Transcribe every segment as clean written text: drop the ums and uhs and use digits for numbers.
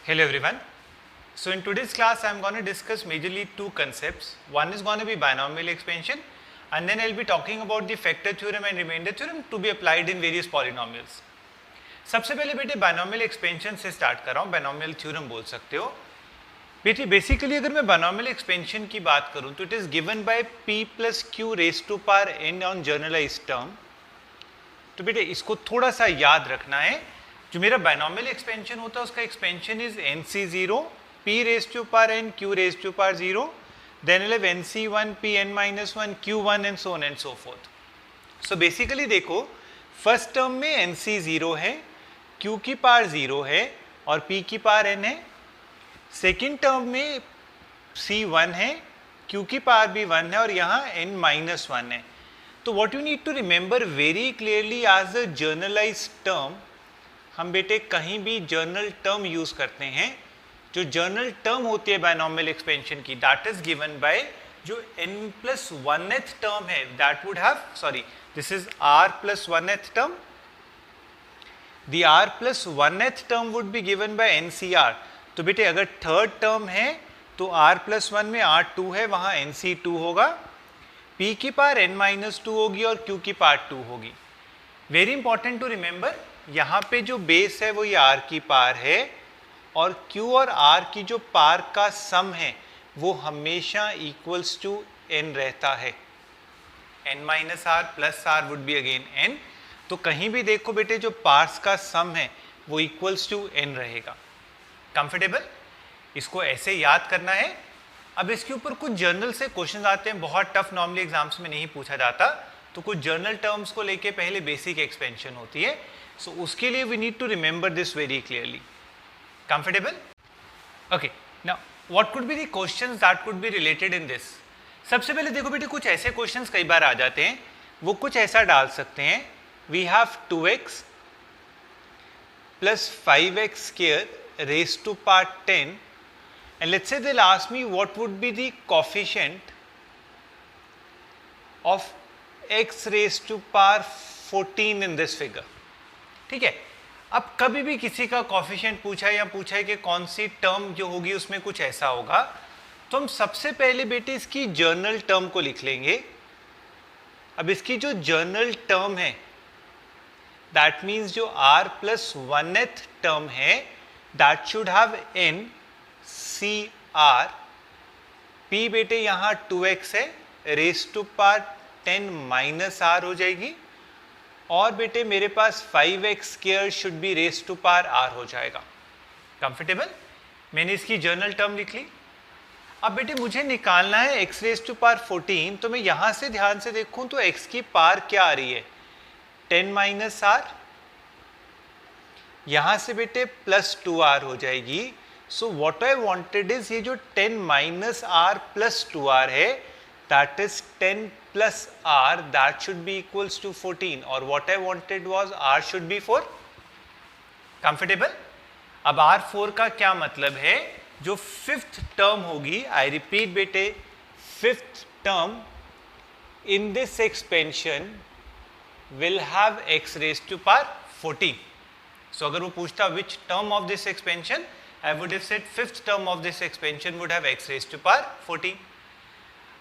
Hello everyone. So in today's class I am going to discuss majorly two concepts. One is going to be binomial expansion and then I will be talking about the factor theorem and remainder theorem to be applied in various polynomials. सबसे पहले बेटे binomial expansion से start कर रहा हूँ, binomial theorem बोल सकते हो बेटे. बेसिकली अगर मैं बायनॉमियल एक्सपेंशन की बात करूँ तो it is given by p plus q raise to power n on generalized term. तो बेटे इसको थोड़ा सा याद रखना है. जो मेरा बायनॉमियल एक्सपेंशन होता है उसका expansion is nc0 p raise to power n q raise to power 0 then will have nc1 p n minus 1 q1 and so on and so forth. So basically देखो फर्स्ट टर्म में nc0 है, q की power 0 है और p की power n है. Second term में c1 है, q की पावर भी 1 है और यहाँ n minus 1 है. तो what you need to remember very clearly as a generalized term, हम बेटे कहीं भी जर्नल टर्म यूज करते हैं. जो जर्नल टर्म होती है बायनॉमियल एक्सपेंशन की दैट इज गिवन बाय जो n प्लस 1th टर्म है that would have this is r plus 1th term. The r plus 1th term would be given by ncr. तो बेटे अगर third term है तो r plus 1 में r2 है, वहां nc2 होगा, p की पावर n माइनस 2 होगी और q की पावर 2 होगी. वेरी इंपॉर्टेंट टू रिमेंबर, यहाँ पे जो बेस है वो ये r की पावर है और q और r की जो पावर का सम है वो हमेशा इक्वल्स टू n रहता है. n minus r plus r would be again n. तो कहीं भी देखो बेटे जो पार्ट्स का सम है वो इक्वल्स टू n रहेगा. कंफर्टेबल? इसको ऐसे याद करना है. अब इसके ऊपर कुछ जर्नल से क्वेश्चंस आते हैं, बहुत टफ नॉर्मली एग्जाम्स में नहीं पूछा जाता. तो कुछ जर्नल टर्म्स को लेके पहले बेसिक एक्सपेंशन होती है. सो उसके लिए we need to remember this very clearly. Comfortable? Okay, now what could be the questions that could be related in this. सबसे पहले देखो बेटे कुछ ऐसे क्वेश्चंस कई बार आ जाते हैं, वो कुछ ऐसा डाल सकते हैं. We have 2x plus 5x square raise to power 10 and let's say they'll ask me what would be the coefficient of x raised to power 14 in this figure. ठीक है. अब कभी भी किसी का कोफिशिएंट पूछा है या पूछा है कि कौन सी टर्म जो होगी उसमें कुछ ऐसा होगा, तो हम सबसे पहले बेटे इसकी जर्नल टर्म को लिख लेंगे. अब इसकी जो जर्नल टर्म है दैट मीन्स जो r प्लस 1th टर्म है that should have n C R. p बेटे यहाँ 2x है, raise to power 10 minus r हो जाएगी और बेटे मेरे पास 5x square should be raise to power r हो जाएगा. कंफर्टेबल? मैंने इसकी जर्नल टर्म लिख ली. अब बेटे मुझे निकालना है x रेज टू पावर 14. तो मैं यहाँ से ध्यान से देखूँ तो x की पावर क्या आ रही है 10 माइनस r, यहाँ से बेटे प्लस 2r हो जाएगी. So what I wanted is ये जो 10 माइनस r प्लस 2r है that is 10 plus r that should be equals to 14 और what I wanted was r should be 4. Comfortable? अब r4 का क्या मतलब है, जो फिफ्थ टर्म होगी, आई रिपीट बेटे fifth term in this expansion will have x raised to power 14. सो अगर वो पूछता which term of this expansion, I would have said fifth term of this expansion would have x raised to power 14.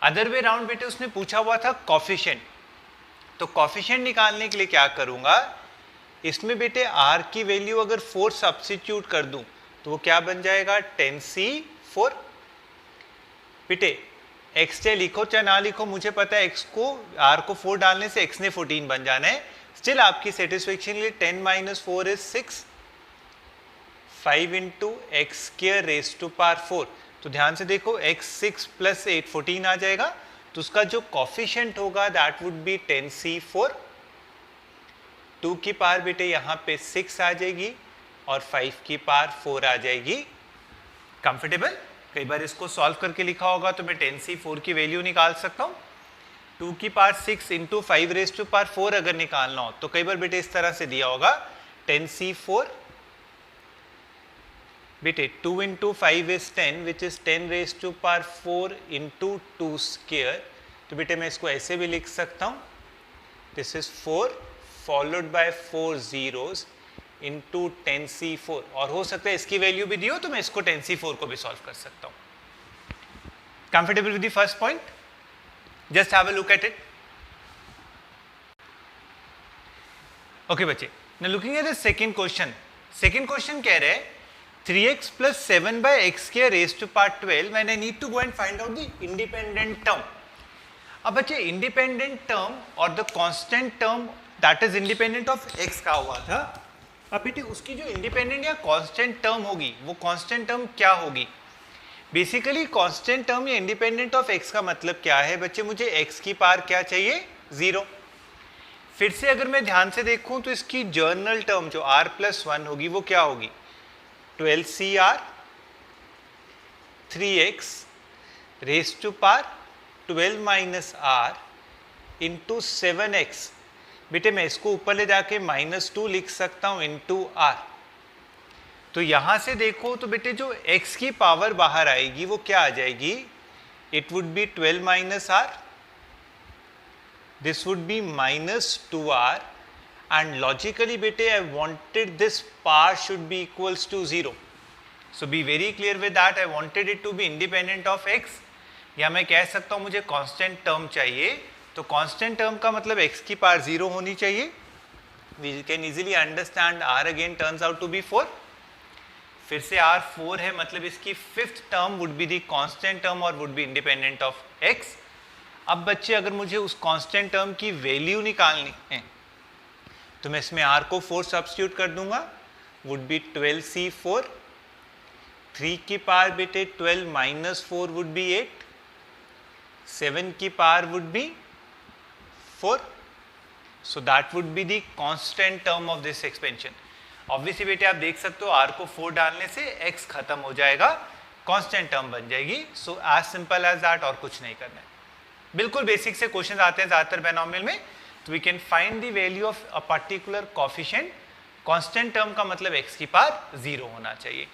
Other way round बेटे उसने पूछा हुआ था coefficient. तो coefficient निकालने के लिए क्या करूंगा, इसमें बेटे r की वैल्यू अगर 4 सब्स्टिट्यूट कर दूं तो वो क्या बन जाएगा 10c4. बेटे x चाहे लिखो चाहे ना लिखो, मुझे पता है x को r को 4 डालने से x ने 14 बन जाना है. स्टिल आपकी सेटिस्फेक्शन के लिए 10 minus 4 is 6, 5 into x square raise to power 4. तो ध्यान से देखो x 6 प्लस 8 14 आ जाएगा. तो उसका जो कॉफिशिएंट होगा दैट वुड बी 10c4. 2 की पावर बेटे यहाँ पे 6 आ जाएगी और 5 की पावर 4 आ जाएगी. कंफर्टेबल? कई बार इसको सॉल्व करके लिखा होगा तो मैं 10c4 की वैल्यू निकाल सकता हूँ. 2 की power 6 into 5 raise to power 4 अगर निकालना हो तो कई बार बेटे इस तरह से दिया होगा 10c4 बेटे 2 into 5 is 10 which is 10 raised to power 4 into 2 square. तो बेटे मैं इसको ऐसे भी लिख सकता हूँ, this is 4 followed by 4 zeros into 10c4, और हो सकता है इसकी वैल्यू भी दी हो तो मैं इसको 10c4 को भी सॉल्व कर सकता हूं. Comfortable with the first point? Just have a look at it. Okay बच्चे, now looking at the second question. Second question कह रहे हैं 3x plus 7 by x square raised to power 12 and I need to go and find out the independent term. अब बच्चे independent term और the constant term that is independent of x का हुआ था. अब बेटे उसकी जो independent या constant term होगी वो constant term क्या होगी? बेसिकली constant term या independent of x का मतलब क्या है बच्चे? मुझे x की पावर क्या चाहिए? 0. फिर से अगर मैं ध्यान से देखूं तो इसकी जर्नल टर्म जो r+1 होगी वो क्या होगी? 12cr 3x raised to power 12 minus r into 7x. बेटे मैं इसको ऊपर ले जाके -2 लिख सकता हूं into r. तो यहां से देखो तो बेटे जो x की पावर बाहर आएगी वो क्या आ जाएगी? It would be 12 minus r. This would be -2r. And logically bete I wanted this power should be equals to 0. So be very clear with that. I wanted it to be independent of x. या मैं कह सकता हूँ मुझे constant term चाहिए, तो constant term का मतलब x की पावर 0 होनी चाहिए. We can easily understand r again turns out to be 4. फिर से r 4 है मतलब इसकी fifth term would be the constant term और would be independent of x. अब बच्चे अगर मुझे उस constant term की value निकालनी है तो मैं इसमें r को 4 सब्स्टिट्यूट कर दूंगा. Would be 12c4. 3 की पावर बेटे 12 माइनस 4 वुड बी 8. 7 की power would be 4. So that would be the constant term of this expansion. Obviously बेटे आप देख सकते हो r को 4 डालने से x खत्म हो जाएगा, कांस्टेंट टर्म बन जाएगी. So as simple as that, और कुछ नहीं करना है. बिल्कुल बेसिक से क्वेश्चन आते हैं ज्यादातर बायनोमियल में. तो we can find the value of a particular coefficient. Constant term का मतलब x की पावर 0 होना चाहिए.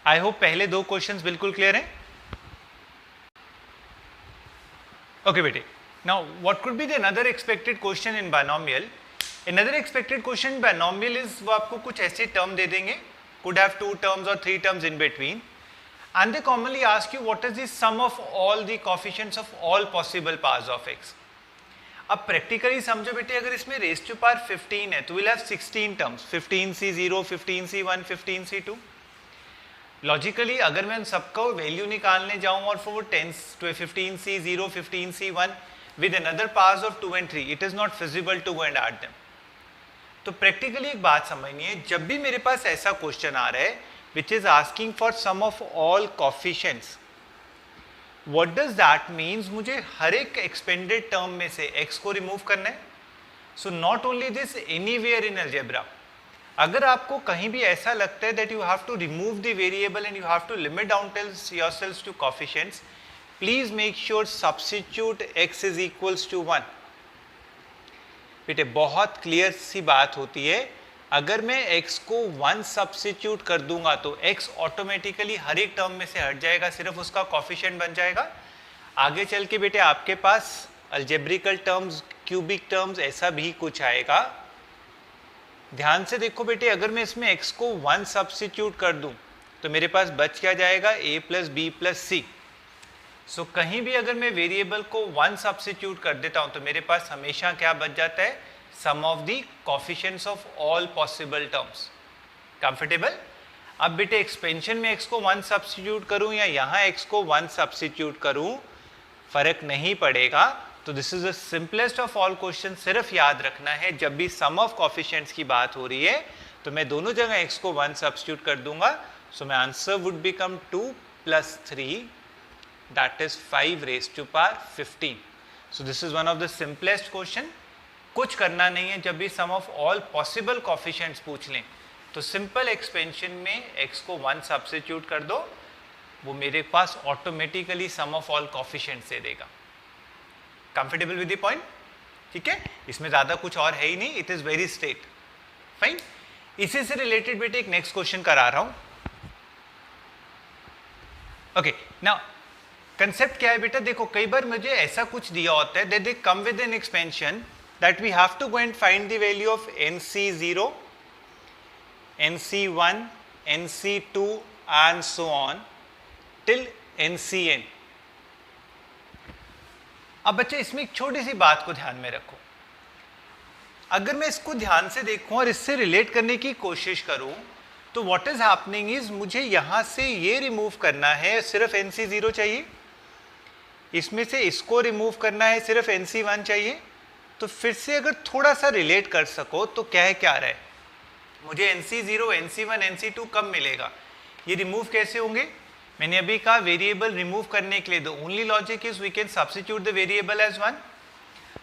आई होप पहले दो क्वेश्चंस बिल्कुल क्लियर हैं. ओके बेटे, now what could be the another expected question in binomial. Another expected question in binomial is वो आपको कुछ ऐसे टर्म दे देंगे, कुड हैव 2 टर्म्स और 3 terms in between, and they commonly ask you what is the sum of all the coefficients of all possible powers of x. अब practically समझो बेटे, अगर इसमें रेज टू पावर 15 है तो will have 16 terms, 15c0, 15c1, 15c2. Logically अगर मैं उन सबको वैल्यू निकालने जाऊं और फिर वो 15c0, 15c1 with another powers of 2 and 3, it is not feasible to go and add them. तो प्रैक्टिकली एक बात समझनी है, जब भी मेरे पास ऐसा क्वेश्चन आ रहा है which is asking for sum of all coefficients, what does that means? मुझे हर एक expanded term में से x को remove करना है. So not only this, anywhere in algebra, अगर आपको कहीं भी ऐसा लगता है that you have to remove the variable and you have to limit down yourselves to coefficients, please make sure substitute x is equals to 1. बेटे बहुत clear सी बात होती है, अगर मैं x को 1 सब्स्टिट्यूट कर दूंगा तो x ऑटोमेटिकली हर एक टर्म में से हट जाएगा, सिर्फ उसका कोफिशिएंट बन जाएगा. आगे चल के बेटे आपके पास अलजेब्रिकल टर्म्स, क्यूबिक टर्म्स, ऐसा भी कुछ आएगा. ध्यान से देखो बेटे, अगर मैं इसमें x को 1 सब्स्टिट्यूट कर दूं तो मेरे पास बच क्या जाएगा? a प्लस बी प्लस सी. सो कहीं भी अगर मैं वेरिएबल को 1 सब्स्टिट्यूट कर देता हूं तो मेरे पास हमेशा क्या बच जाता है? sum of the coefficients of all possible terms. Comfortable? अब बेटे एक्सपेंशन में x को 1 सब्स्टिट्यूट करूं या यहाँ x को 1 सब्स्टिट्यूट करूं, फर्क नहीं पड़ेगा. तो this is the simplest of all question. सिर्फ याद रखना है जब भी सम ऑफ कोफिशिएंट्स की बात हो रही है तो मैं दोनों जगह x को 1 सब्स्टिट्यूट कर दूंगा. So my answer would become 2 + 3, that is 5 raised to power 15. So this is one of the simplest question. कुछ करना नहीं है, जब भी सम ऑफ ऑल पॉसिबल कोफिशिएंट्स पूछ लें तो सिंपल एक्सपेंशन में x को 1 सब्स्टिट्यूट कर दो, वो मेरे पास automatically sum of all coefficients दे देगा. Comfortable with the point? ठीक है, इसमें ज्यादा कुछ और है ही नहीं, it is very straight. Fine. इसी से रिलेटेड बेटे एक नेक्स्ट क्वेश्चन करा रहा हूं. ओके, नाउ कंसेप्ट क्या है बेटा? देखो कई बार मुझे ऐसा कुछ दिया होता है that they come with N expansion that we have to go and find the value of nc0, NC1, NC2 and so on till NCN. अब बच्चे इसमें एक छोटी सी बात को ध्यान में रखो. अगर मैं इसको ध्यान से देखूं और इससे रिलेट करने की कोशिश करूं तो व्हाट इज हैपनिंग इज मुझे यहां से ये रिमूव करना है, सिर्फ NC0 चाहिए. इसमें से इसको रिमूव करना है, सिर्फ NC1 चाहिए. तो फिर से अगर थोड़ा सा रिलेट कर सको तो क्या रहा है, मुझे NC0, NC1, NC2 कब मिलेगा, ये रिमूव कैसे होंगे. मैंने अभी कहा वेरिएबल रिमूव करने के लिए the only logic is we can substitute the variable as 1.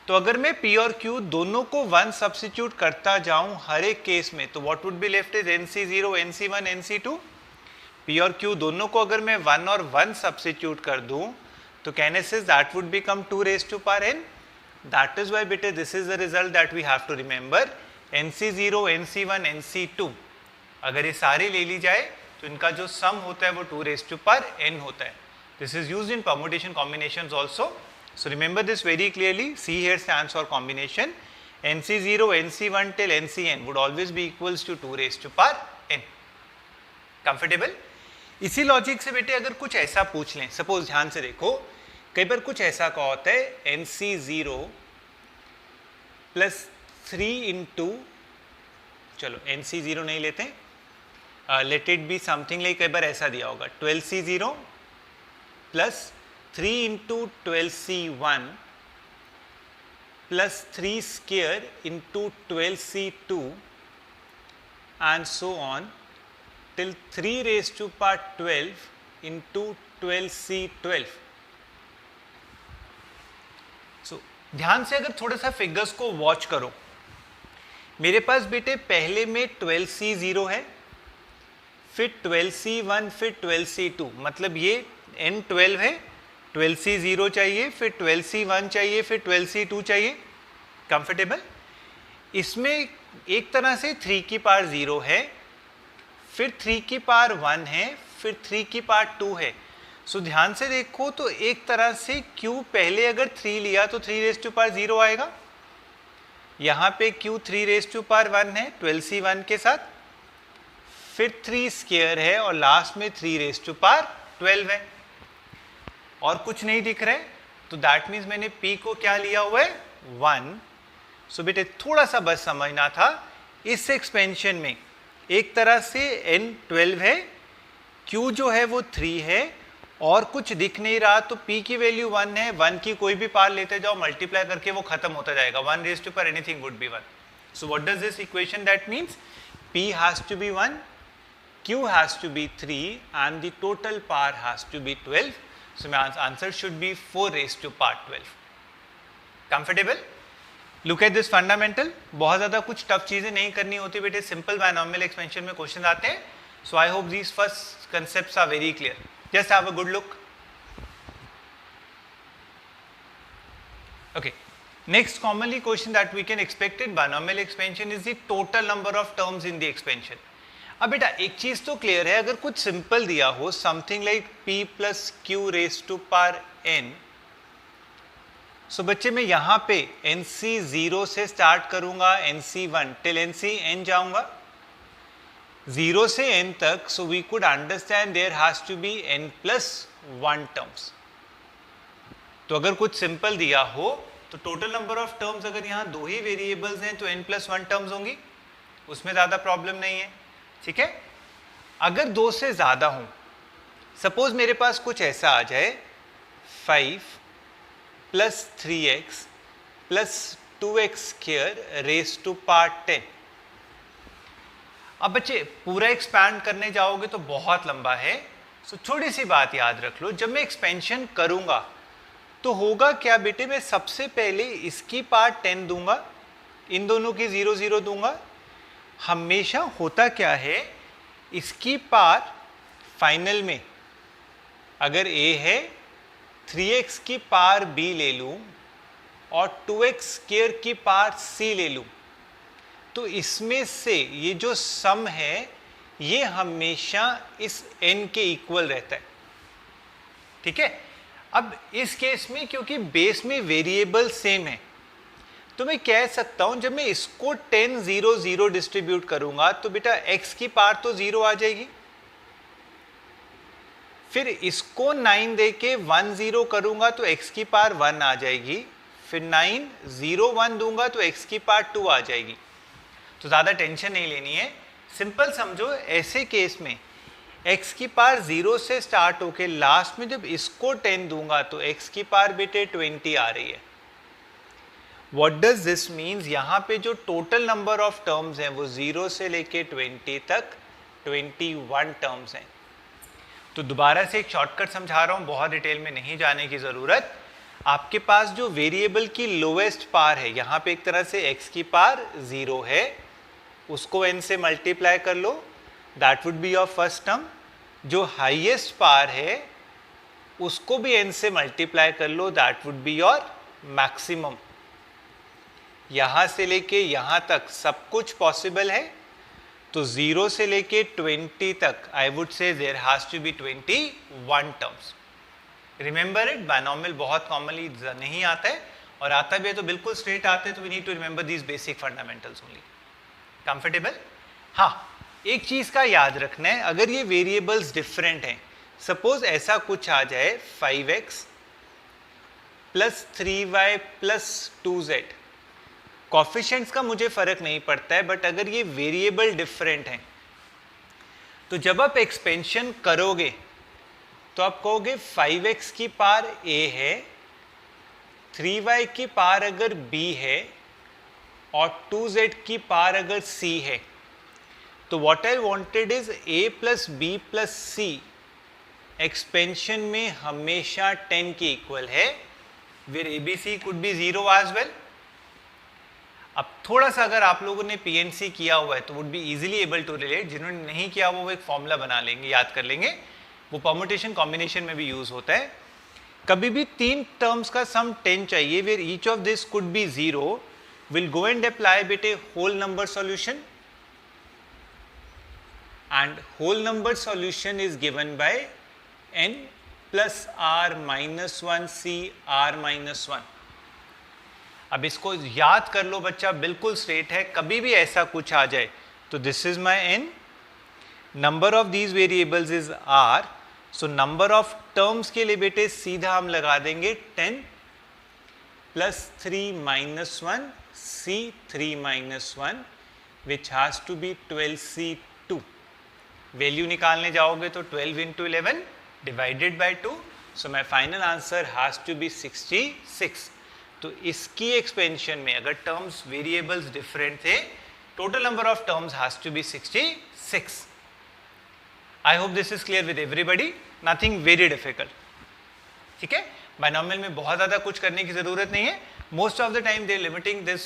तो अगर मैं P और Q दोनों को 1 सब्स्टिट्यूट करता जाऊं हर एक केस में, तो what would be left is NC0, NC1, NC2. P और Q दोनों को अगर मैं 1 और 1 सब्स्टिट्यूट कर दूं तो कहने say that would become 2 raised to power n. That is why beta this is the result that we have to remember. NC0, NC1, NC2 अगर ये सारे ले ली जाए तो इनका जो सम होता है वो 2 raised to power n होता है. This is used in permutation combinations also. So remember this very clearly. C here stands for combination. NC0, NC1 till NCn would always be equals to 2 raised to power n. Comfortable? इसी logic से बेटे अगर कुछ ऐसा पूछ लें, suppose ध्यान से देखो, कई बार कुछ ऐसा कहा होता है NC0 प्लस 3 इंटू, चलो NC0 नहीं लेते, let it be something like, कई बार ऐसा दिया होगा 12C0 plus 3 into 12C1 plus 3 square into 12C2 and so on till 3 raised to power 12 into 12C12. So, ध्यान से अगर थोड़ा सा फिगर्स को वॉच करो, मेरे पास बेटे पहले में 12C0 है, फिर 12C1, फिर 12C2, मतलब ये N12 है, 12C0 चाहिए, फिर 12C1 चाहिए, फिर 12C2 चाहिए. कंफर्टेबल? इसमें एक तरह से 3 की पावर 0 है, फिर 3 की पावर 1 है, फिर 3 की पावर 2 है. सो ध्यान से देखो तो एक तरह से Q पहले अगर 3 लिया तो 3 raised to power 0 आएगा. यहाँ पे Q 3 raised to power 1 है 12C1 के साथ, फिर 3 स्क्वायर है और लास्ट में 3 raised to power 12 है. और कुछ नहीं दिख रहा है तो दैट मीन्स मैंने P को क्या लिया हुआ है 1. सो बेटे थोड़ा सा बस समझना था, इस एक्सपेंशन में एक तरह से N12 है, Q जो है वो 3 है और कुछ दिख नहीं रहा, तो P की वैल्यू 1 है, 1 की कोई भी पावर लेते जाओ, मल्टीप्लाई करके वो खत्म होता जाएगा, 1 raised to power anything would be 1. So what does this equation that means? P has to be 1, Q has to be 3 and the total power has to be 12. So my answer should be 4 raised to power 12. Comfortable? Look at this fundamental. बहुत ज़्यादा कुछ tough चीज़ें नहीं करनी होती बेटे, simple binomial expansion में question आते हैं. So I hope these first concepts are very clear. Just have a good look. Okay. Next commonly question that we can expect in binomial expansion is the total number of terms in the expansion. अब बेटा एक चीज तो clear है, अगर कुछ simple दिया हो something like P plus Q raise to power n, so बच्चे मैं यहाँ पे NC0 से स्टार्ट करूंगा, NC1 टिल NCn जाऊंगा, 0 से n तक. So we could understand there has to be n plus 1 terms. तो अगर कुछ सिंपल दिया हो तो टोटल नंबर ऑफ टर्म्स अगर यहाँ 2 ही वेरिएबल्स हैं तो n प्लस 1 टर्म्स होंगी, उसमें ज़्यादा प्रॉब्लम नहीं है. ठीक है. अगर 2 से ज़्यादा हों, सपोज मेरे पास कुछ ऐसा आ जाए 5 plus 3x plus 2x square raise to power 10. अब बच्चे पूरा एक्सपैंड करने जाओगे तो बहुत लंबा है. सो थोड़ी सी बात याद रख लो, जब मैं एक्सपेंशन करूंगा तो होगा क्या बेटे, मैं सबसे पहले इसकी पावर 10 दूंगा, इन दोनों की 0 0 दूंगा. हमेशा होता क्या है, इसकी पावर फाइनल में अगर a है 3x की पावर b ले लूं और 2x स्क्वायर की पावर c ले लूं, तो इसमें से ये जो सम है ये हमेशा इस n के इक्वल रहता है. ठीक है. अब इस केस में क्योंकि बेस में वेरिएबल सेम है तो मैं कह सकता हूं जब मैं इसको 10 0 0 डिस्ट्रीब्यूट करूंगा तो बेटा x की पावर तो 0 आ जाएगी, फिर इसको 9 देके 1 0 करूंगा तो x की पावर 1 आ जाएगी, फिर 9 0 1 दूंगा तो x की पावर 2 आ जाएगी। तो ज़्यादा टेंशन नहीं लेनी है, सिंपल समझो ऐसे केस में x की पावर 0 से स्टार्ट होके लास्ट में जब इसको 10 दूंगा तो x की पावर बेटे 20 आ रही है। व्हाट डज दिस मीन्स, यहाँ पे जो टोटल नंबर ऑफ टर्म्स हैं वो 0 से लेके 20 तक 21 टर्म्स हैं। तो दोबारा से एक शॉर्टकट समझा रहा हूँ, बहुत डिटेल में नहीं जाने की ज़रूरत। आपके पास जो वेरिएबल की लोएस्ट पावर है, यहाँ पे एक तरह से x की पावर 0 है, उसको n से मल्टीप्लाई कर लो, that would be your first term. जो हाईएस्ट पावर है उसको भी n से मल्टीप्लाई कर लो, that would be your maximum. यहाँ से लेके यहाँ तक सब कुछ पॉसिबल है, तो 0 से लेके 20 तक I would say there has to be 21 terms. Remember it, binomial बहुत कॉमनली नहीं आता है, और आता भी है तो बिल्कुल स्ट्रेट आते हैं, तो we need to remember these basic fundamentals only. Comfortable? हाँ, एक चीज का याद रखना है, अगर ये वेरिएबल्स डिफरेंट हैं, सपोज ऐसा कुछ आ जाए 5x plus 3y plus 2z, coefficients का मुझे फर्क नहीं पड़ता है, बट अगर ये वेरिएबल डिफरेंट हैं तो जब आप एक्सपेंशन करोगे तो आप कहोगे 5x की पावर a है, 3y की पावर अगर b है और 2z की पावर अगर c है, तो what I wanted is a plus b plus c expansion में हमेशा 10 के इक्वल है, where abc could be 0 as well. अब थोड़ा सा अगर आप लोगों ने पीएनसी किया हुआ है तो would be easily able to relate, जिन्होंने नहीं किया वो एक फॉर्मूला बना लेंगे, याद कर लेंगे, वो परम्यूटेशन कॉम्बिनेशन में भी यूज होता है। कभी भी 3 टर्म्स का सम 10 चाहिए, where each of this could be 0, will go and apply बेटे whole number solution, and whole number solution is given by n plus r minus 1 c r minus 1। अब इसको याद कर लो बच्चा, बिल्कुल स्ट्रेट है, कभी भी ऐसा कुछ आ जाए तो this is my n, number of these variables is r, so number of terms के लिए बेटे सीधा हम लगा देंगे 10 plus 3 minus 1 c 3 minus 1 which has to be 12c2। Value निकालने जाओगे तो 12 into 11 divided by 2, so my final answer has to be 66। तो इसकी एक्सपेंशन में अगर टर्म्स वेरिएबल्स डिफरेंट थे, total number of terms has to be 66। I hope this is clear with everybody, nothing very difficult. ठीक है, binomial में बहुत ज्यादा कुछ करने की जरूरत नहीं है, most of the time they limiting this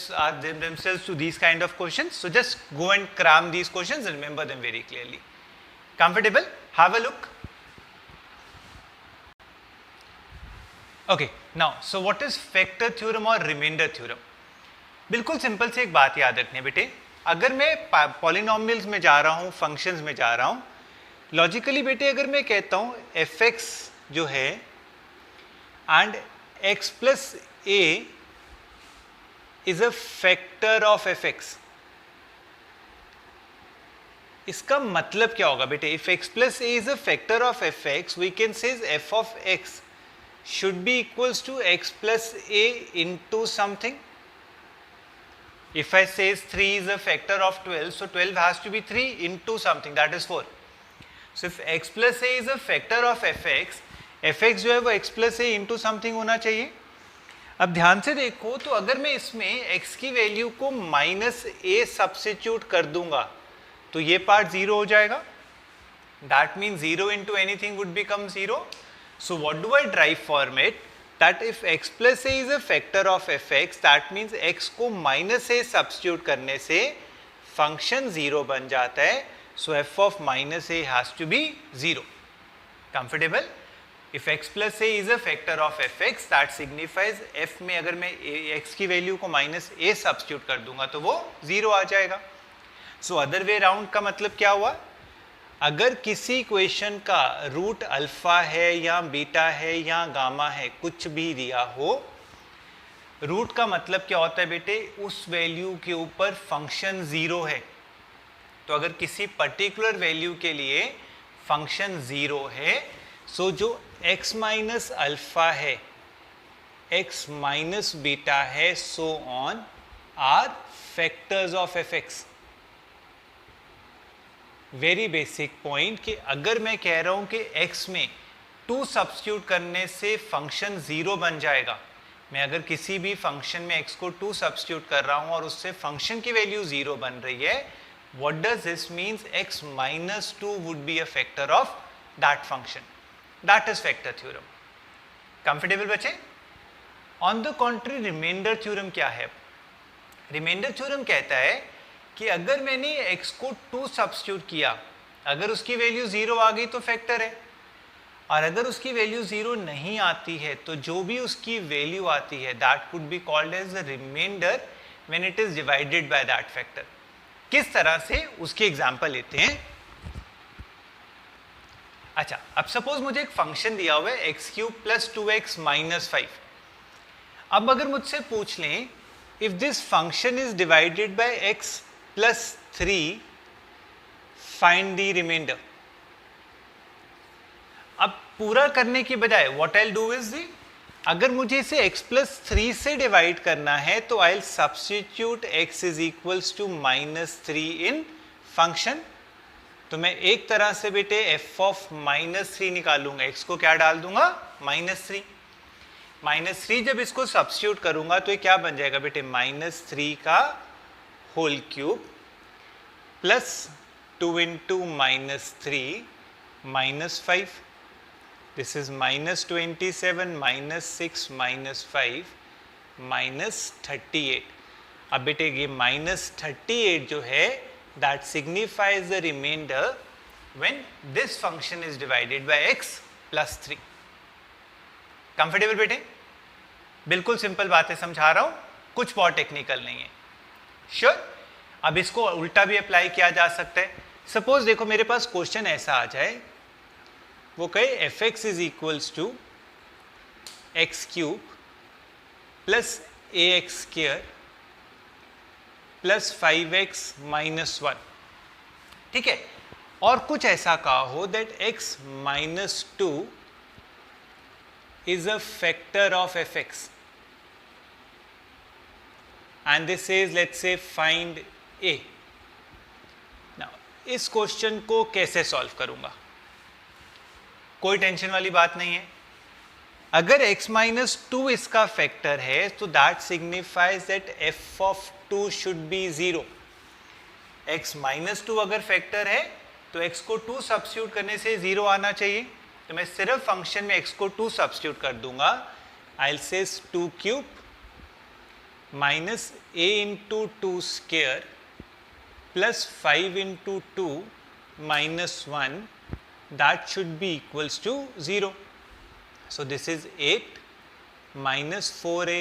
themselves to these kind of questions, so just go and cram these questions and remember them very clearly. Comfortable? Have a look. Okay, now so what is factor theorem और remainder theorem? बिल्कुल simple से एक बात याद रखनी है बेटे, अगर मैं पॉलिनोमियल्स में जा रहा हूँ, फंक्शंस में जा रहा हूँ, लॉजिकली बेटे अगर मैं कहता हूँ fx जो है and x plus a is a factor of fx, इसका मतलब क्या होगा बेटे? If x plus a is a factor of fx, we can say f of x should be equals to x plus a into something. If I say 3 is a factor of 12, so 12 has to be 3 into something, that is 4. So if x plus a is a factor of fx, fx जो है वो x plus a into something होना चाहिए। अब ध्यान से देखो, तो अगर मैं इसमें x की वैल्यू को माइनस a सब्स्टिट्यूट कर दूंगा तो ये पार्ट 0 हो जाएगा, that means 0 into anything would become 0. So what do I derive from it? That if x plus a is a factor of fx, that means x को minus a substitute करने से function 0 बन जाता है, so f of minus a has to be 0. Comfortable? If x plus a is a factor of fx, that signifies f में अगर मैं x की वैल्यू को minus a substitute कर दूंगा तो वो 0 आ जाएगा। So other way around का मतलब क्या हुआ? अगर किसी इक्वेशन का रूट अल्फा है या बीटा है या गामा है, कुछ भी दिया हो, रूट का मतलब क्या होता है बेटे, उस वैल्यू के ऊपर फंक्शन ज़ीरो है। तो अगर किसी पर्टिकुलर वैल्यू के लिए फंक्शन ज़ीरो है, सो जो x माइनस अल्फा है, x माइनस बीटा है, so on are factors of fx। Very basic point कि अगर मैं कह रहा हूं कि x में 2 सब्स्टिट्यूट करने से फंक्शन ज़ीरो बन जाएगा, मैं अगर किसी भी फंक्शन में x को 2 सब्स्टिट्यूट कर रहा हूं और उससे फंक्शन की वैल्यू ज़ीरो बन रही है, what does this means, x minus 2 would be a factor of that function. That is factor theorem. Comfortable बच्चे? ऑन द कॉन्ट्री रिमाइंडर थ्योरम क्या है? रिमाइंडर थ्योरम कहता है कि अगर मैंने x को 2 सब्स्टिट्यूट किया, अगर उसकी वैल्यू ज़ीरो आ गई तो फैक्टर है, और अगर उसकी वैल्यू ज़ीरो नहीं आती है तो जो भी उसकी वैल्यू आती है that could be called as the remainder when it is divided by that factor. किस तरह से, उसके एग्जांपल लेते हैं। अच्छा, अब सपोज मुझे एक फंक्शन दिया हुआ है x cube plus 2x minus 5। अब अगर मुझसे पूछ लें if this function is divided by x plus 3, find the remainder. अब पूरा करने की बजाय what I will do is the, अगर मुझे इसे x प्लस 3 से डिवाइड करना है तो I will substitute x is equals to minus 3 in function. तो मैं एक तरह से बेटे f ऑफ माइनस 3 निकालूंगा, x को क्या डाल दूंगा, माइनस 3। माइनस 3 जब इसको सब्स्टिट्यूट करूंगा तो ये क्या बन जाएगा बेटे, माइनस 3 का whole cube plus 2 into minus 3 minus 5। This is minus 27 minus 6 minus 5 minus 38। अब बेटे ये माइनस 38 जो है that signifies the remainder when this function is divided by x plus 3. Comfortable बेटे? बिल्कुल सिंपल बातें समझा रहा हूं, कुछ बहुत टेक्निकल नहीं है। श्योर? अब इसको उल्टा भी अप्लाई किया जा सकता है। सपोज देखो मेरे पास क्वेश्चन ऐसा आ जाए, वो कहे fx is equals to x cube plus ax square plus 5x minus 1, ठीक है, और कुछ ऐसा कहा हो that x minus 2 is a factor of fx and this is let's say find a। Now इस क्वेश्चन को कैसे सॉल्व करूंगा, कोई टेंशन वाली बात नहीं है। अगर x माइनस 2 इसका फैक्टर है तो that signifies that f of 2 should be 0। x minus 2 अगर फैक्टर है तो x को 2 सब्स्टिट्यूट करने से 0 आना चाहिए। तो मैं सिर्फ फंक्शन में x को 2 सब्स्टिट्यूट कर दूंगा। आई will say 2 cube minus a into 2 square plus 5 into 2 minus 1, that should be equals to 0। So this is 8 minus 4a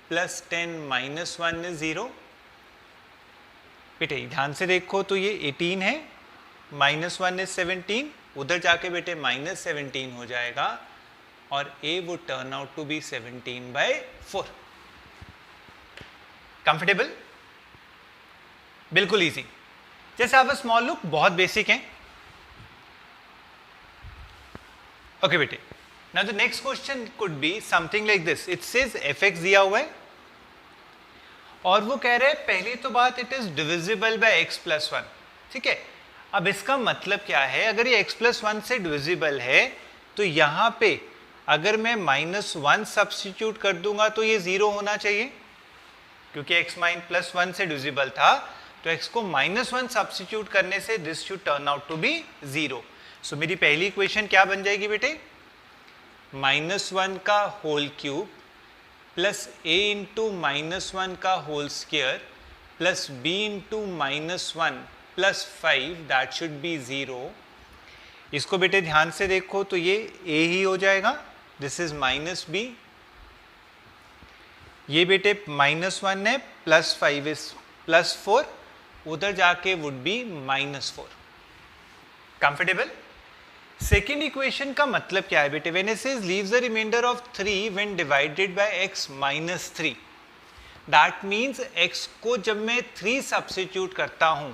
plus 10 minus 1 is 0। बेटे ध्यान से देखो तो ये 18 है, माइनस 1 इज 17, उधर जाके बेटे माइनस 17 हो जाएगा और a would turn out to be 17/4। Comfortable? बिल्कुल इजी। जैसे आप स्मॉल लुक, बहुत बेसिक है। ओके बेटे, now the next question could be something like this. It says fx दिया हुआ है और वो कह रहे हैं पहली तो बात it is divisible by x plus 1, ठीक है। अब इसका मतलब क्या है, अगर ये x प्लस 1 से डिविजिबल है तो यहाँ पे अगर मैं माइनस 1 सब्स्टिट्यूट कर दूंगा तो ये 0 होना चाहिए, क्योंकि x प्लस 1 से डिविजिबल था तो x को माइनस 1 सब्स्टिट्यूट करने से this should turn out to be 0। So मेरी पहली इक्वेशन क्या बन जाएगी बेटे, माइनस 1 का whole cube plus a into minus 1 का whole square plus b into minus 1 plus 5, that should be 0। इसको बेटे ध्यान से देखो तो ये a ही हो जाएगा, दिस इज माइनस b। ये बेटे माइनस 1 है प्लस 5 इज प्लस 4, उधर जाके would be minus 4। Comfortable? Second equation का मतलब क्या है बेटे, when it says leaves the remainder of 3 when divided by x minus 3। That means x को जब मैं 3 सब्स्टिट्यूट करता हूं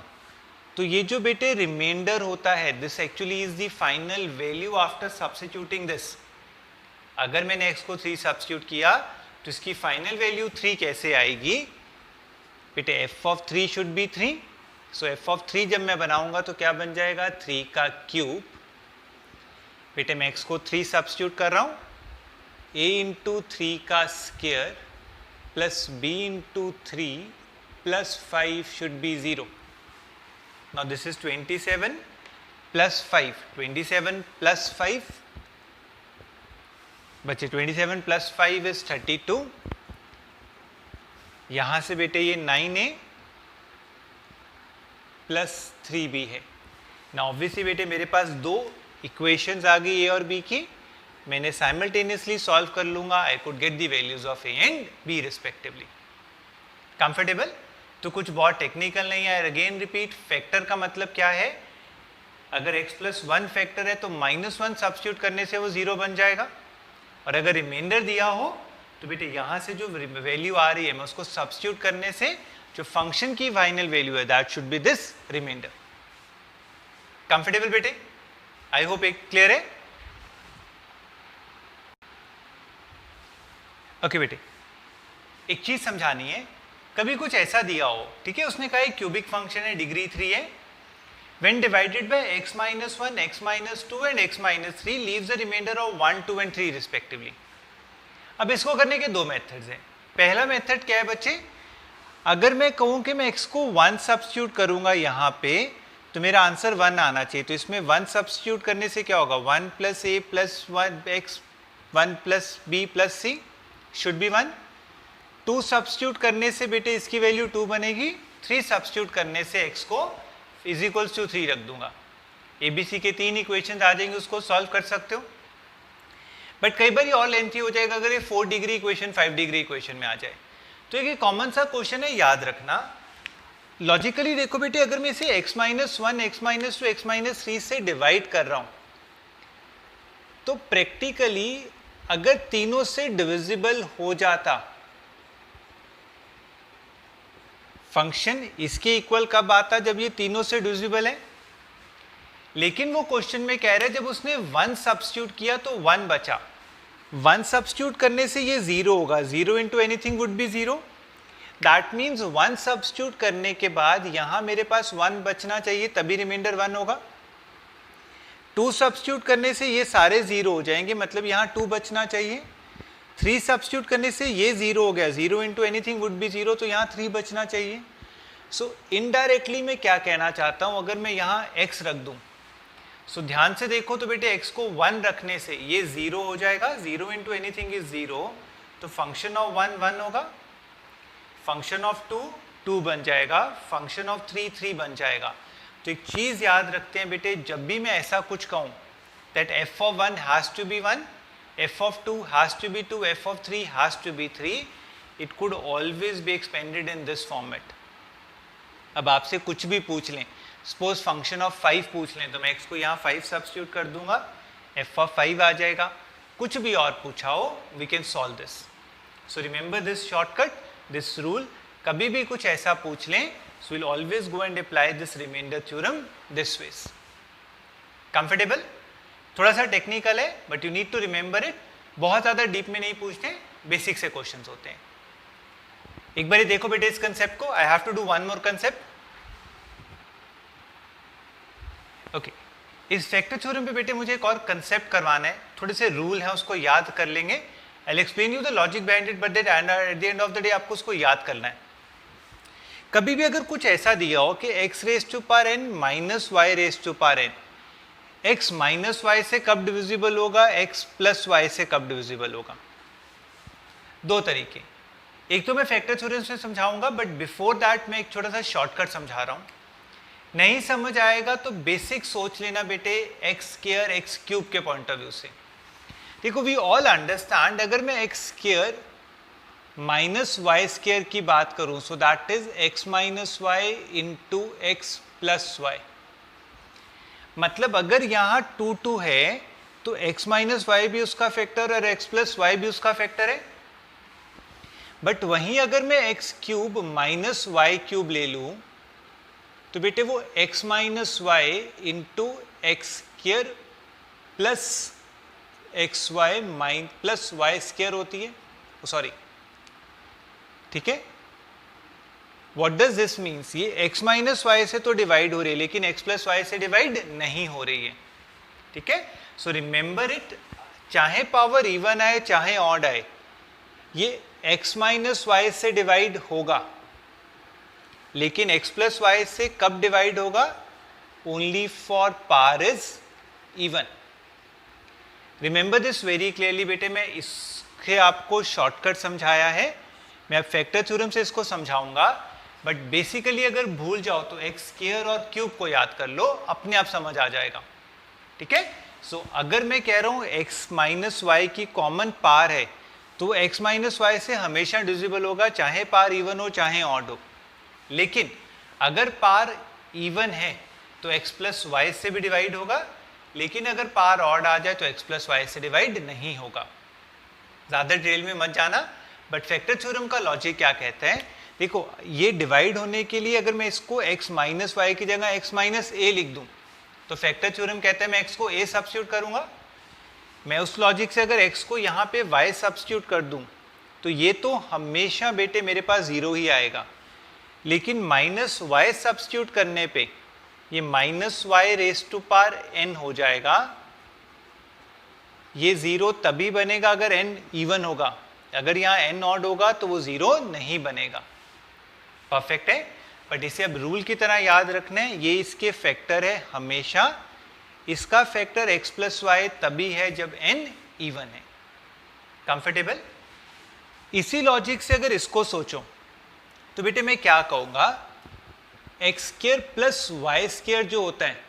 तो ये जो बेटे रिमाइंडर होता है, this actually is the final value after substituting this. अगर मैंने x को 3 सब्स्टिट्यूट किया तो इसकी फाइनल वैल्यू 3 कैसे आएगी बेटे? f of 3 should be 3। So f of 3 जब मैं बनाऊंगा तो क्या बन जाएगा? 3 का क्यूब। बेटे मैं x को 3 सब्स्टिट्यूट कर रहा हूं, a इंटू 3 का square plus b into 3 plus 5 should be 0। Now this is 27 plus 5, 27 plus 5 बच्चे 27 प्लस 5 इज 32। यहां से बेटे ये 9a प्लस 3b है। ना ऑब्वियसली बेटे मेरे पास दो इक्वेशंस आ गई a और b की, मैंने साइमल्टेनियसली सॉल्व कर लूंगा। I could get the values of a and b respectively. Comfortable? तो कुछ बहुत टेक्निकल नहीं है। अगेन रिपीट, फैक्टर का मतलब क्या है? अगर x प्लस 1 फैक्टर है तो माइनस 1 सब्स्टिट्यूट करने से वो 0 बन जाएगा, और अगर रिमाइंडर दिया हो तो बेटे यहाँ से जो वैल्यू आ रही है मैं उसको सब्स्टिट्यूट करने से जो फंक्शन की फाइनल वैल्यू है that should be this remainder. Comfortable बेटे? आई होप एक क्लियर है। ओके बेटे, एक चीज समझानी है। कभी कुछ ऐसा दिया हो, ठीक है, उसने कहा क्यूबिक फंक्शन है, डिग्री 3 है, when divided by x minus 1, x minus 2 and x minus 3 leaves the remainder of 1, 2 and 3 respectively। अब इसको करने के दो मेथड्स हैं। पहला मेथड क्या है बच्चे? अगर मैं कहूं कि मैं x को 1 सब्स्टिट्यूट करूंगा यहाँ पे तो मेरा आंसर 1 आना चाहिए। तो इसमें 1 सब्स्टिट्यूट करने से क्या होगा? 1 plus a plus 1 x 1 plus b plus c should be 1। 2 substitute करने से बेटे इसकी वैल्यू 2 बनेगी। 3 सब्स्टिट्यूट करने से x को इज इक्वल्स टू 3 रख दूंगा। ABC के 3 इक्वेशन आ जाएंगे, उसको सॉल्व कर सकते हो। बट कई बार ये और लेंथी हो जाएगा अगर ये 4 डिग्री इक्वेशन 5 डिग्री इक्वेशन में आ जाए। तो एक कॉमन सा क्वेश्चन है, याद रखना। लॉजिकली देखो बेटे, अगर मैं इसे x minus 1, x minus 2, x minus 3 से डिवाइड कर रहा हूं तो प्रैक्टिकली अगर तीनों से डिविजिबल हो जाता फंक्शन इसके इक्वल कब आता? जब ये तीनों से डिविजिबल है। लेकिन वो क्वेश्चन में कह रहे हैं जब उसने 1 सब्स्टिट्यूट किया तो 1 बचा। 1 सब्स्टिट्यूट करने से ये 0 होगा। 0 into anything would be 0। That means 1 substitute करने के बाद यहां मेरे पास 1 बचना चाहिए, तभी रिमाइंडर 1 होगा। 2 सब्स्टिट्यूट करने से ये सारे 0 हो जाएंगे, मतलब यहां 2 बचना चाहिए। 3 सब्स्टिट्यूट करने से ये 0 हो गया। 0 इंटू एनीथिंग वुड बी 0, तो यहाँ 3 बचना चाहिए। सो इनडायरेक्टली मैं क्या कहना चाहता हूँ, अगर मैं यहाँ x रख दूँ, सो ध्यान से देखो तो बेटे x को 1 रखने से ये 0 हो जाएगा। 0 इंटू एनीथिंग इज 0, तो फंक्शन ऑफ 1 1 होगा, फंक्शन ऑफ 2 2 बन जाएगा, फंक्शन ऑफ 3 3 बन जाएगा। तो एक चीज़ याद रखते हैं बेटे, जब भी मैं ऐसा कुछ कहूँ that f of 1 has to be 1, f of 2 has to be 2, f of 3 has to be 3, it could always be expanded in this format। अब आपसे कुछ भी पूछ लें, सपोज फंक्शन ऑफ 5 पूछ लें, तो मैं x को यहाँ 5 सब्स्टिट्यूट कर दूंगा, f of 5 आ जाएगा। कुछ भी और पूछा हो, we can solve this. So remember this shortcut, this rule. कभी भी कुछ ऐसा पूछ लें, so we'll always go and apply this remainder theorem this ways। Comfortable? थोड़ा सा टेक्निकल है but you need to remember it. बहुत ज़्यादा डीप में नहीं पूछते, बेसिक से क्वेश्चंस होते हैं। एक बार देखो बेटे इस कंसेप्ट को। I have to do one more concept. Okay, इस फैक्टर थ्योरम पे बेटे मुझे एक और कंसेप्ट करवाना है, थोड़े से रूल है उसको याद कर लेंगे। I will explain you the logic behind it, but at the end of the day आपको उसको याद करना है। कभी भी अगर कुछ ऐसा दिया हो कि x raise to power n minus y raise to power n, x minus Y से कब डिविजिबल होगा, x प्लस वाई से कब डिविजिबल होगा? दो तरीके। एक तो मैं फैक्टर थ्योरम से समझाऊंगा, बट बिफोर दैट मैं एक छोटा सा शॉर्टकट समझा रहा हूं। नहीं समझ आएगा तो बेसिक सोच लेना बेटे एक्स स्क्वायर एक्स क्यूब के पॉइंट ऑफ व्यू से। देखो वी ऑल अंडरस्टैंड, अगर मैं x square minus y square की बात करूं, so that is x minus y into x plus y. मतलब अगर यहाँ 2 2 है तो x माइनस वाई भी उसका फैक्टर और x प्लस वाई भी उसका फैक्टर है। बट वहीं अगर मैं x cube minus y cube ले लूं तो बेटे वो x minus y into x square plus x y plus y square होती है, सॉरी, ठीक है। व्हाट डज दिस मीन्स, ये x माइनस वाई से तो डिवाइड हो रही है लेकिन x प्लस वाई से डिवाइड नहीं हो रही है, ठीक है। सो रिमेंबर इट, चाहे पावर इवन आए चाहे ऑड आए, ये x माइनस वाई से डिवाइड होगा, लेकिन x प्लस वाई से कब डिवाइड होगा, only for power is even. Remember this very clearly बेटे, मैं इसके आपको शॉर्टकट समझाया है, मैं अब फैक्टर थ्योरम से इसको समझाऊंगा, बट बेसिकली अगर भूल जाओ तो एक्स स्क्वायर और क्यूब को याद कर लो, अपने आप समझ आ जाएगा, ठीक है। सो अगर मैं कह रहा हूं x माइनस वाई की कॉमन पावर है तो x माइनस वाई से हमेशा डिविजिबल होगा, चाहे पावर इवन हो चाहे ऑड हो। लेकिन अगर पावर इवन है तो x प्लस वाई से भी डिवाइड होगा, लेकिन अगर पावर ऑड आ जाए तो x प्लस वाई से डिवाइड नहीं होगा। ज़्यादा डिटेल में मत जाना, बट फैक्टर थ्योरम का लॉजिक क्या कहता है, देखो ये डिवाइड होने के लिए अगर मैं इसको x माइनस वाई की जगह x माइनस ए लिख दूं तो फैक्टर थ्योरम कहता है मैं x को a सब्स्टिट्यूट करूंगा, मैं उस लॉजिक से अगर x को यहाँ पे y सब्स्टिट्यूट कर दूं तो ये तो हमेशा बेटे मेरे पास जीरो ही आएगा, लेकिन माइनस वाई सब्स्टिट्यूट करने पे ये minus y raise to power n हो जाएगा। ये जीरो तभी बनेगा अगर n इवन होगा, अगर यहाँ n ऑड होगा तो वो जीरो नहीं बनेगा। परफेक्ट है, बट इसे अब रूल की तरह याद रखना है, ये इसके फैक्टर है हमेशा, इसका फैक्टर x प्लस वाई तभी है जब n इवन है। कंफर्टेबल? इसी लॉजिक से अगर इसको सोचो तो बेटे मैं क्या कहूंगा, x square plus y square जो होता है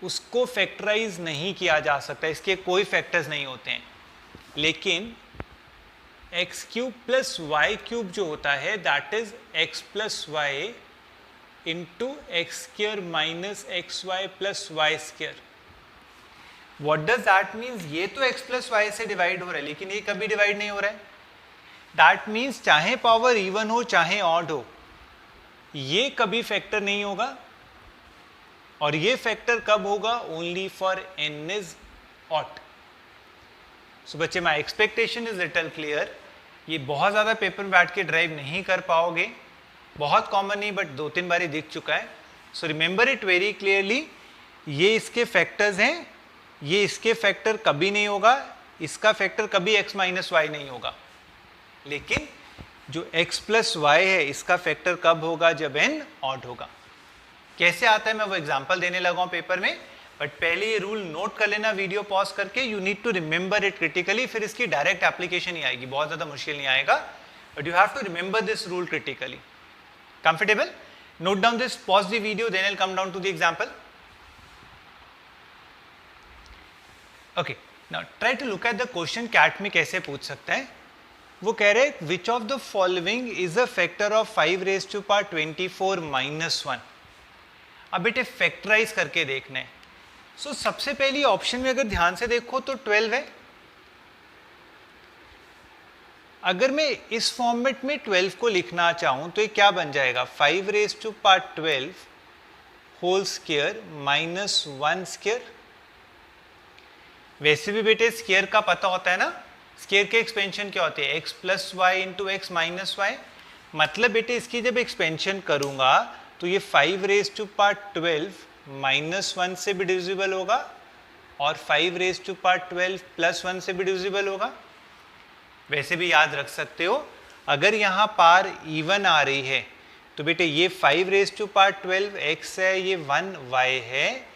उसको फैक्टराइज नहीं किया जा सकता, इसके कोई फैक्टर्स नहीं होते हैं, लेकिन x cube plus y cube जो होता है that is x plus y into x square minus x y plus y square. What does that means, ये तो एक्स प्लस वाई से डिवाइड हो रहा है लेकिन ये कभी डिवाइड नहीं हो रहा है। दैट मीन्स चाहे पावर इवन हो चाहे ऑड हो, ये कभी फैक्टर नहीं होगा, और ये फैक्टर कब होगा, only for n is odd. So बच्चे my expectation is little clear, ये बहुत ज़्यादा पेपर में बैठ के ड्राइव नहीं कर पाओगे, बहुत कॉमन नहीं बट 2-3 बार दिख चुका है। So remember it very clearly, ये इसके फैक्टर्स हैं, ये इसके फैक्टर कभी नहीं होगा, इसका फैक्टर कभी x माइनस वाई नहीं होगा, लेकिन जो x प्लस वाई है इसका फैक्टर कब होगा, जब n ऑड होगा। कैसे आता है मैं वो एग्जांपल देने लगा हूं पेपर में, बट पहले ये रूल नोट कर लेना वीडियो पॉज करके, you need to remember it critically, फिर इसकी डायरेक्ट एप्लीकेशन ही आएगी, बहुत ज़्यादा मुश्किल नहीं आएगा, but you have to remember this rule critically. Comfortable? Note down this, pause the video, then I will come down to the example. Okay, now try to look at the question, CAT में कैसे पूछ सकता है। वो कह रहे हैं which of the following is a factor of 5 raise to power 24 minus 1। अब बेटे फैक्टराइज करके देखना है। सो सबसे पहली ऑप्शन में अगर ध्यान से देखो तो 12 है। अगर मैं इस फॉर्मेट में 12 को लिखना चाहूं तो ये क्या बन जाएगा, 5 raise to power 12 whole square minus 1 square. वैसे भी बेटे स्क्वायर का पता होता है ना, स्क्वायर के एक्सपेंशन क्या होते हैं, x plus y into x minus y. मतलब बेटे इसकी जब एक्सपेंशन करूंगा तो ये 5 रेज टू पावर 12 माइनस 1 से भी डिविजिबल होगा और 5 रेज टू पावर 12 प्लस 1 से भी डिविजिबल होगा। वैसे भी याद रख सकते हो, अगर यहाँ पावर इवन आ रही है तो बेटे ये 5 रेज टू पावर 12 x है, ये 1 y है,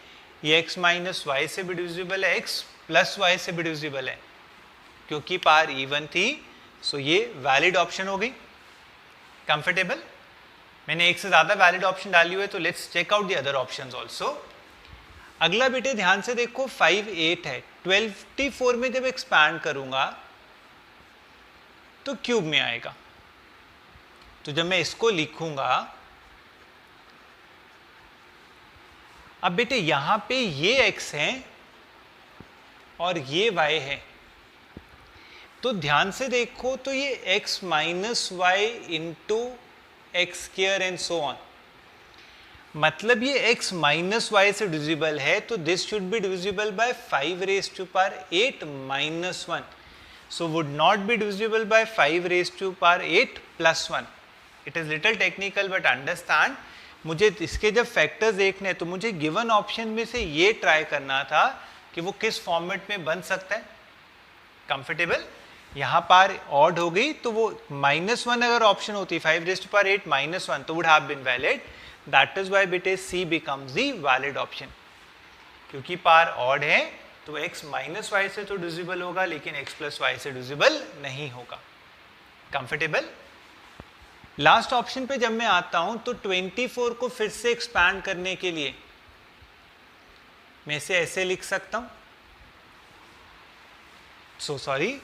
ये x माइनस वाई से भी डिविजिबल है, x प्लस वाई से भी डिविजिबल है, क्योंकि पावर इवन थी। सो ये वैलिड ऑप्शन हो गई। कंफर्टेबल? मैंने एक से ज़्यादा वैलिड ऑप्शन डाली हुई है, तो let's check out the other options also. अगला बेटे ध्यान से देखो, 5 8 है, 24 में जब एक्सपैंड करूंगा तो क्यूब में आएगा। तो जब मैं इसको लिखूंगा, अब बेटे यहां पे ये x है और ये y है, तो ध्यान से देखो तो ये x minus y into x square and so on, मतलब ये x माइनस वाई से डिविजिबल है, तो this should be divisible by 5 raise to power 8 minus 1, so would not be divisible by 5 raise to power 8 plus 1. It is little technical but understand. मुझे इसके जब factors देखने हैं तो मुझे गिवन ऑप्शन में से ये ट्राई करना था कि वो किस फॉर्मेट में बन सकता है कंफर्टेबल. यहाँ पर ऑड हो गई तो वो -1 अगर ऑप्शन होती 5 रेज टू पावर 8 माइनस 1 तो would have been valid. That is why बेटे C becomes the valid option. क्योंकि पार ऑड है तो x माइनस वाई से तो डिविजिबल होगा लेकिन x प्लस वाई से डिविजिबल नहीं होगा. कंफर्टेबल. लास्ट ऑप्शन पे जब मैं आता हूं तो 24 को फिर से एक्सपैंड करने के लिए मैं इसे ऐसे लिख सकता हूं. सॉरी,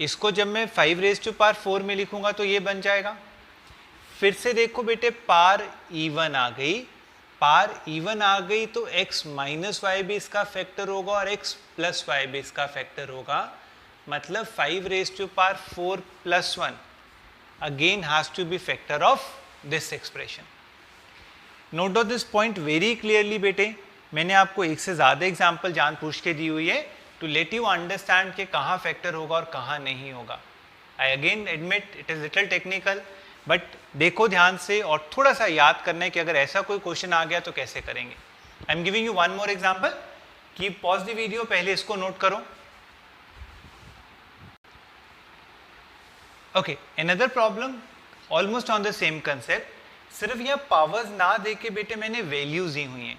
इसको जब मैं 5 रेज टू पावर 4 में लिखूंगा तो ये बन जाएगा. फिर से देखो बेटे पार इवन आ गई, पार इवन आ गई तो x माइनस वाई भी इसका फैक्टर होगा और x प्लस वाई भी इसका फैक्टर होगा. मतलब 5 raise to power 4 plus 1 again has to be factor of this expression. Note down this point very clearly बेटे. मैंने आपको एक से ज़्यादा एग्जाम्पल जान पूछ के दी हुई है to let you understand कि कहाँ फैक्टर होगा और कहाँ नहीं होगा. I again admit it is little technical but देखो ध्यान से और थोड़ा सा याद करना है कि अगर ऐसा कोई क्वेश्चन आ गया तो कैसे करेंगे. I am giving you one more example. Keep pause the video, पहले इसको नोट करो. Okay, another problem almost on the same concept. सिर्फ यह पावर्स ना दे के बेटे मैंने वैल्यूज दी हुई हैं.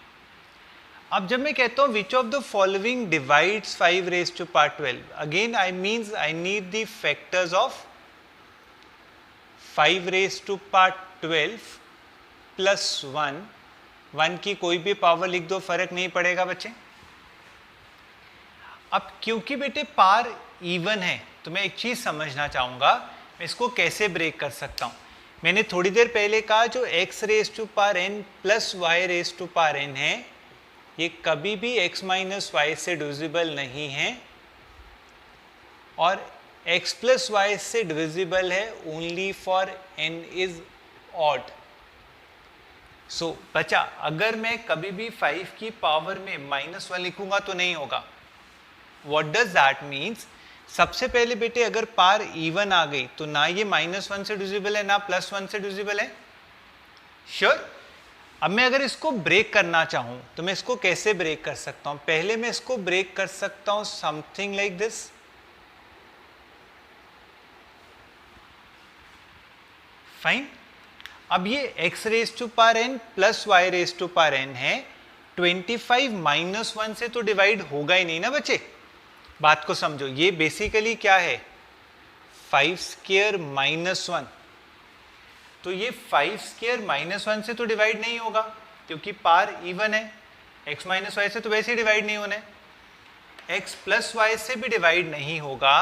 अब जब मैं कहता हूँ which of the following divides 5 raise to power 12, again I means I need the factors of 5 raise to power 12 plus 1 की कोई भी पावर लिख दो, फर्क नहीं पड़ेगा बच्चे. अब क्योंकि बेटे पार इवन है तो मैं एक चीज समझना चाहूंगा, मैं इसको कैसे ब्रेक कर सकता हूं. मैंने थोड़ी देर पहले कहा जो x raise to power n plus y raise to power n है ये कभी भी x माइनस वाई से डिविजिबल नहीं है और x प्लस वाई से डिविजिबल है only for n is odd. So बचा, अगर मैं कभी भी 5 की पावर में -1 लिखूंगा तो नहीं होगा. What does that means? सबसे पहले बेटे अगर पार इवन आ गई तो ना ये -1 से डिविजिबल है ना +1 से डिविजिबल है. श्योर. अब मैं अगर इसको ब्रेक करना चाहूं तो मैं इसको कैसे ब्रेक कर सकता हूं? पहले मैं इसको ब्रेक कर सकता हूं समथिंग लाइक दिस. फाइन. अब ये x raise to power n plus y raise to power n है. 25 -1 से तो डिवाइड होगा ही नहीं ना बच्चे. बात को समझो, ये बेसिकली क्या है 5 स्क्वायर -1. तो ये 5 स्क्वायर -1 से तो डिवाइड नहीं होगा क्योंकि पार इवन है. x माइनस वाई से तो वैसे ही डिवाइड नहीं होना है. x प्लस वाई से भी डिवाइड नहीं होगा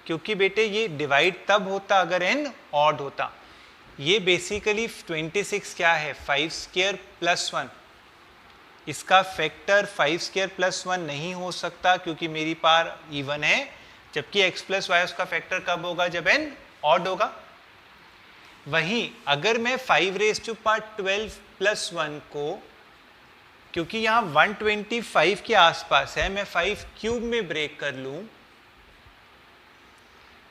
क्योंकि बेटे ये डिवाइड तब होता अगर n ऑड होता. ये बेसिकली 26 क्या है 5 स्क्वायर प्लस 1. इसका फैक्टर 5 स्क्वायर प्लस 1 नहीं हो सकता क्योंकि मेरी पार इवन है, जबकि x प्लस वाई उसका फैक्टर कब होगा जब n ऑड होगा. वहीं अगर मैं 5 रेज टू पावर 12 प्लस 1 को, क्योंकि यहाँ 125 के आसपास है, मैं 5 क्यूब में ब्रेक कर लूं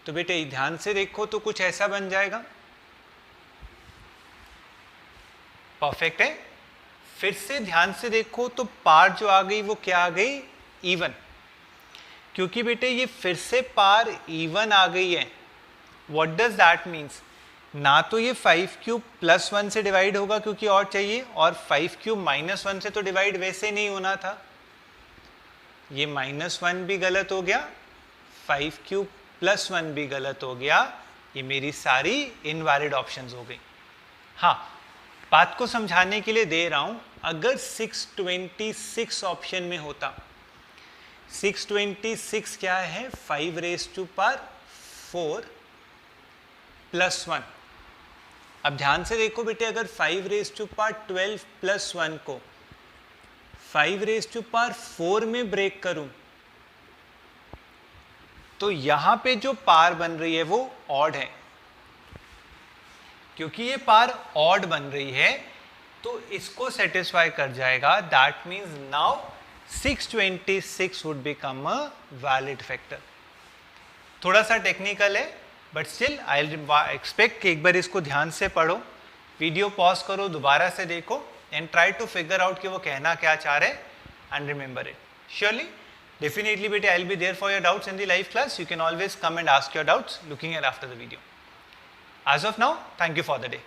तो बेटे ध्यान से देखो तो कुछ ऐसा बन जाएगा. परफेक्ट है. फिर से ध्यान से देखो तो पार जो आ गई वो क्या आ गई इवन. क्योंकि बेटे ये फिर से पार इवन आ गई है. What does that means? ना तो ये 5 क्यूब प्लस 1 से डिवाइड होगा क्योंकि और चाहिए, और 5 क्यूब -1 से तो डिवाइड वैसे नहीं होना था. ये -1 भी गलत हो गया, 5 क्यूब प्लस 1 भी गलत हो गया. ये मेरी सारी इनवैलिड ऑप्शंस हो गई. हाँ, बात को समझाने के लिए दे रहा हूं. अगर 626 ऑप्शन में होता, 626 क्या है 5 रेज टू पावर 4 प्लस 1. अब ध्यान से देखो बेटे, अगर 5 रेज टू पावर 12 प्लस 1 को 5 रेज टू पावर 4 में ब्रेक करूं तो यहां पे जो पार बन रही है वो ऑड है, क्योंकि ये पार ऑड बन रही है तो इसको सेटिस्फाई कर जाएगा. That means now 626 would become a valid factor. थोड़ा सा टेक्निकल है बट स्टिल आई एक्सपेक्ट कि एक बार इसको ध्यान से पढ़ो, वीडियो पॉज करो, दोबारा से देखो and try to figure out कि वो कहना क्या चाह रहे and remember it. Surely definitely beta, I'll be there for your doubts in the live class. You can always come and ask your doubts looking at after the video. As of now, thank you for the day.